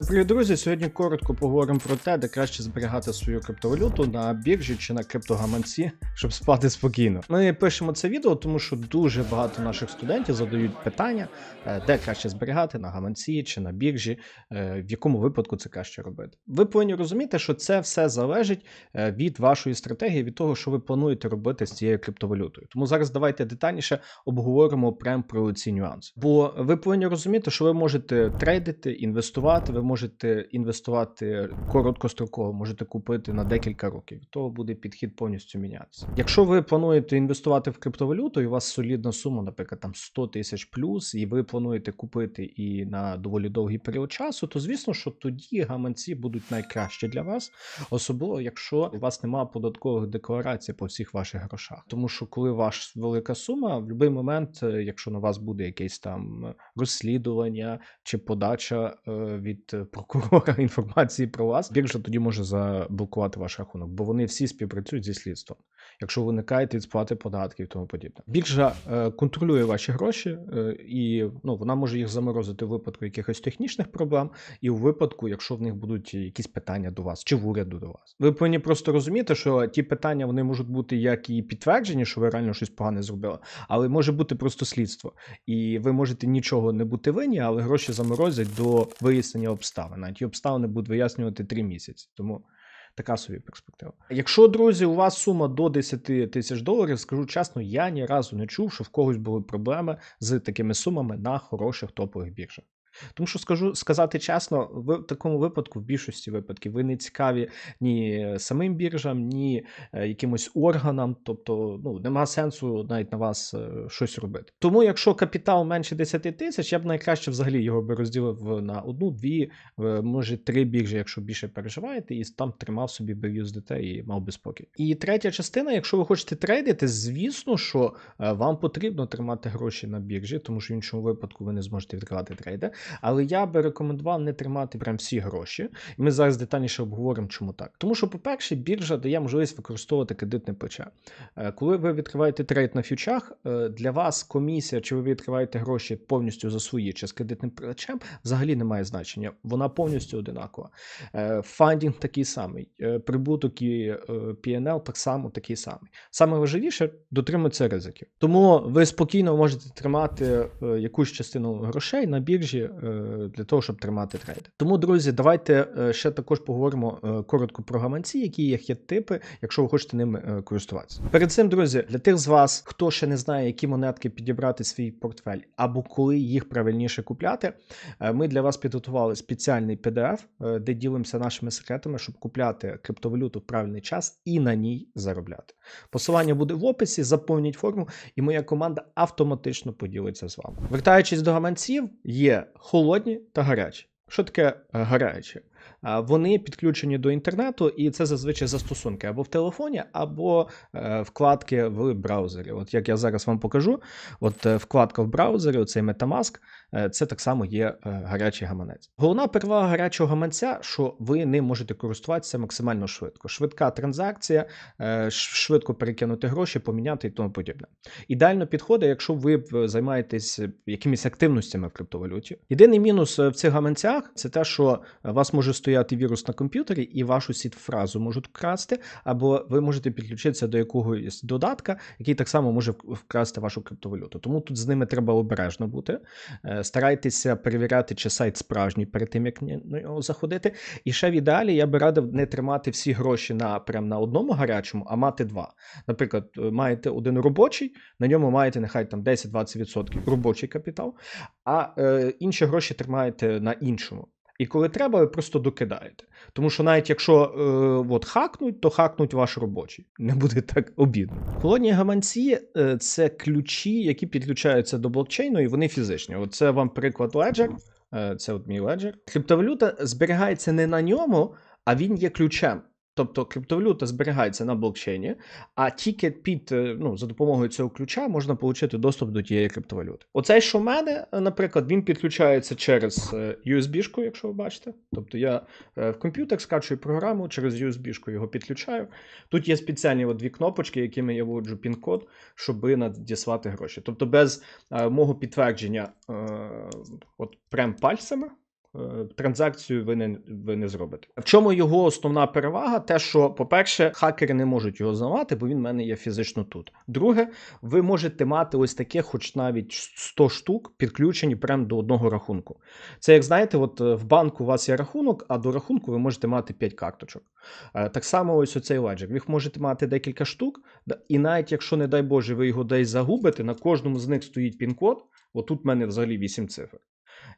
Привіт, друзі! Сьогодні коротко поговоримо про те, де краще зберігати свою криптовалюту на біржі чи на криптогаманці, щоб спати спокійно. Ми пишемо це відео, тому що дуже багато наших студентів задають питання, де краще зберігати, на гаманці чи на біржі, в якому випадку це краще робити. Ви повинні розуміти, що це все залежить від вашої стратегії, від того, що ви плануєте робити з цією криптовалютою. Тому зараз давайте детальніше обговоримо прямо про ці нюанси. Бо ви повинні розуміти, що ви можете трейдити, інвестувати, ви можете інвестувати короткостроково, можете купити на декілька років. То буде підхід повністю мінятися. Якщо ви плануєте інвестувати в криптовалюту, і у вас солідна сума, наприклад, там 100 тисяч плюс, і ви плануєте купити і на доволі довгий період часу, то звісно, що тоді гаманці будуть найкращі для вас, особливо якщо у вас немає податкових декларацій по всіх ваших грошах. Тому що коли ваша велика сума, в будь-який момент, якщо на вас буде якесь там розслідування чи подача від прокурора інформації про вас, біржа тоді може заблокувати ваш рахунок, бо вони всі співпрацюють зі слідством. Якщо ви уникаєте від сплати податків і тому подібне. Біржа контролює ваші гроші, і вона може їх заморозити у випадку якихось технічних проблем, і у випадку, якщо в них будуть якісь питання до вас, чи в уряду до вас. Ви повинні просто розуміти, що ті питання, вони можуть бути як і підтверджені, що ви реально щось погане зробили, але може бути просто слідство. І ви можете нічого не бути винні, але гроші заморозять до вияснення обставин. А ті обставини будуть вияснювати 3 місяці. Тому така собі перспектива. Якщо, друзі, у вас сума до 10 тисяч доларів, скажу чесно, я ні разу не чув, що в когось були проблеми з такими сумами на хороших топових біржах. Тому що сказати чесно, в такому випадку, в більшості випадків, ви не цікаві ні самим біржам, ні якимось органам, тобто нема сенсу навіть на вас щось робити. Тому якщо капітал менше 10 тисяч, я б найкраще взагалі його би розділив на 1, 2, може 3 біржі, якщо більше переживаєте, і там тримав собі BUSDT і мав би спокій. І третя частина, якщо ви хочете трейдити, звісно, що вам потрібно тримати гроші на біржі, тому що в іншому випадку ви не зможете відкривати трейди. Але я би рекомендував не тримати прям всі гроші. І ми зараз детальніше обговоримо, чому так. Тому що, по-перше, біржа дає можливість використовувати кредитне плече. Коли ви відкриваєте трейд на фьючах, для вас комісія, чи ви відкриваєте гроші повністю за свої, чи з кредитним плечем, взагалі не має значення. Вона повністю одинакова. Фандінг такий самий. Прибуток і P&L так само такий самий. Саме важливіше – дотримуватися ризиків. Тому ви спокійно можете тримати якусь частину грошей на біржі, для того, щоб тримати трейди. Тому, друзі, давайте ще також поговоримо коротко про гаманці, які є типи, якщо ви хочете ними користуватися. Перед цим, друзі, для тих з вас, хто ще не знає, які монетки підібрати свій портфель, або коли їх правильніше купляти, ми для вас підготували спеціальний PDF, де ділимося нашими секретами, щоб купляти криптовалюту в правильний час і на ній заробляти. Посилання буде в описі, заповніть форму, і моя команда автоматично поділиться з вами. Вертаючись до гаманців, є холодні та гарячі. Що таке гарячі? Вони підключені до інтернету, і це зазвичай застосунки або в телефоні, або вкладки в браузері. От як я зараз вам покажу, от вкладка в браузері, оцей MetaMask, це так само є гарячий гаманець. Головна перевага гарячого гаманця, що ви ним можете користуватися максимально швидко. Швидка транзакція, швидко перекинути гроші, поміняти і тому подібне. Ідеально підходить, якщо ви займаєтесь якимись активностями в криптовалюті. Єдиний мінус в цих гаманцях – це те, що у вас може стояти вірус на комп'ютері і вашу сід-фразу можуть вкрасти, або ви можете підключитися до якогось додатка, який так само може вкрасти вашу криптовалюту. Тому тут з ними треба обережно бути. Старайтеся перевіряти, чи сайт справжній перед тим, як на нього заходити. І ще в ідеалі я би радив не тримати всі гроші прямо на одному гарячому, а мати 2. Наприклад, маєте один робочий, на ньому маєте нехай там 10-20% робочий капітал, а інші гроші тримаєте на іншому. І коли треба, ви просто докидаєте. Тому що навіть якщо хакнуть, то хакнуть ваш робочий. Не буде так обідно. Холодні гаманці – це ключі, які підключаються до блокчейну, і вони фізичні. Оце вам приклад Ledger. Це от мій Ledger. Криптовалюта зберігається не на ньому, а він є ключем. Тобто криптовалюта зберігається на блокчейні, а тільки за допомогою цього ключа можна отримати доступ до тієї криптовалюти. Оцей, що в мене, наприклад, він підключається через USB-шку, якщо ви бачите. Тобто я в комп'ютер скачую програму, через USB-шку його підключаю. Тут є спеціальні 2 кнопочки, якими я вводжу пін-код, щоб надіслати гроші. Тобто без мого підтвердження прям пальцями транзакцію ви не зробите. В чому його основна перевага? Те, що, по-перше, хакери не можуть його зламати, бо він в мене є фізично тут. Друге, ви можете мати ось таке, хоч навіть 100 штук, підключені прямо до одного рахунку. Це, як знаєте, от в банку у вас є рахунок, а до рахунку ви можете мати 5 карточок. Так само ось оцей Ledger. Ви можете мати декілька штук, і навіть якщо, не дай Боже, ви його десь загубите, на кожному з них стоїть пін-код, отут в мене взагалі 8 цифр.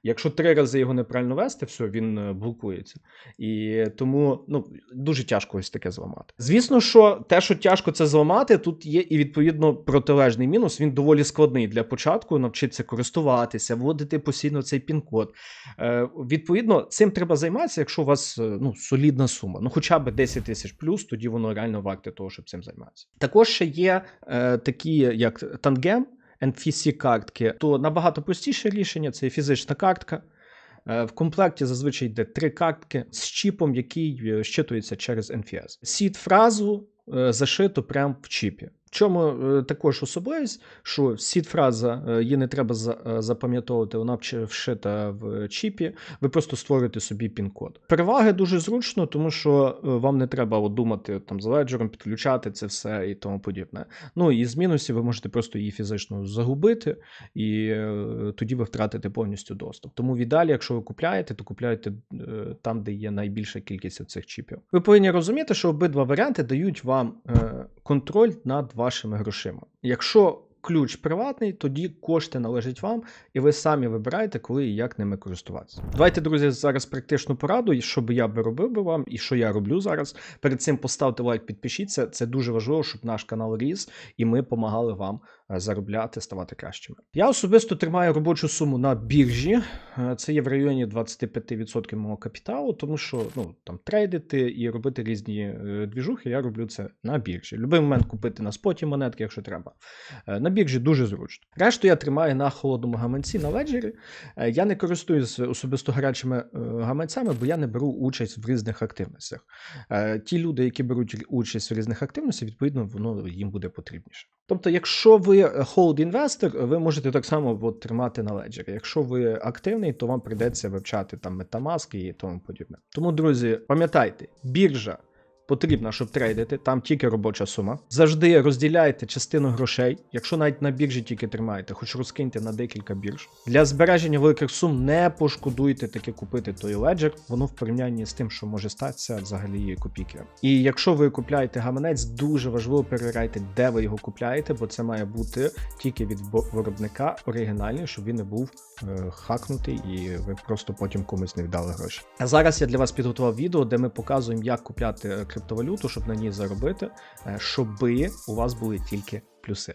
Якщо 3 рази його неправильно вести, все, він блокується. І тому дуже тяжко ось таке зламати. Звісно, що те, що тяжко це зламати, тут є і відповідно протилежний мінус. Він доволі складний для початку, навчитися користуватися, вводити постійно цей пін-код. Відповідно, цим треба займатися, якщо у вас солідна сума. Хоча б 10 тисяч плюс, тоді воно реально варте того, щоб цим займатися. Також ще є такі, як Tangem, NFC-картки, то набагато простіше рішення, це фізична картка. В комплекті зазвичай йде 3 картки з чіпом, який щитується через NFS. Сід-фразу зашито прямо в чіпі. В чому також особливість, що сід-фраза, її не треба запам'ятовувати, вона вшита в чіпі, ви просто створюєте собі пін-код. Переваги дуже зручно, тому що вам не треба думати там, з леджером, підключати це все і тому подібне. І з мінусів ви можете просто її фізично загубити, і тоді ви втратите повністю доступ. Тому в ідеалі, якщо ви купляєте, то купляйте там, де є найбільша кількість цих чіпів. Ви повинні розуміти, що обидва варіанти дають вам контроль над вашими грошима. Якщо ключ приватний, тоді кошти належать вам, і ви самі вибираєте, коли і як ними користуватися. Давайте, друзі, зараз практичну пораду, що би я робив вам, і що я роблю зараз. Перед цим поставте лайк, підпишіться. Це дуже важливо, щоб наш канал ріс, і ми допомагали вам заробляти, ставати кращими. Я особисто тримаю робочу суму на біржі. Це є в районі 25% мого капіталу, тому що там трейдити і робити різні двіжухи, я роблю це на біржі. Любий момент купити на споті монетки, якщо треба. На біржі дуже зручно. Решту я тримаю на холодному гаманці, на леджері. Я не користуюсь особисто гарячими гаманцями, бо я не беру участь в різних активностях. Ті люди, які беруть участь в різних активностях, відповідно, воно їм буде потрібніше. Тобто, якщо ви холд-інвестор, ви можете так само тримати на леджері. Якщо ви активний, то вам прийдеться вивчати там MetaMask і тому подібне. Тому, друзі, пам'ятайте, біржа потрібна, щоб трейдити, там тільки робоча сума. Завжди розділяйте частину грошей. Якщо навіть на біржі тільки тримаєте, хоч розкиньте на декілька бірж. Для збереження великих сум не пошкодуйте таки купити той леджер, воно в порівнянні з тим, що може статися, взагалі є копійки. І якщо ви купляєте гаманець, дуже важливо перевіряйте, де ви його купляєте, бо це має бути тільки від виробника оригінальний, щоб він не був хакнутий і ви просто потім комусь не віддали гроші. А зараз я для вас підготував відео, де ми показуємо, як купляти криптовалюту, щоб на ній заробити, щоби у вас були тільки плюси.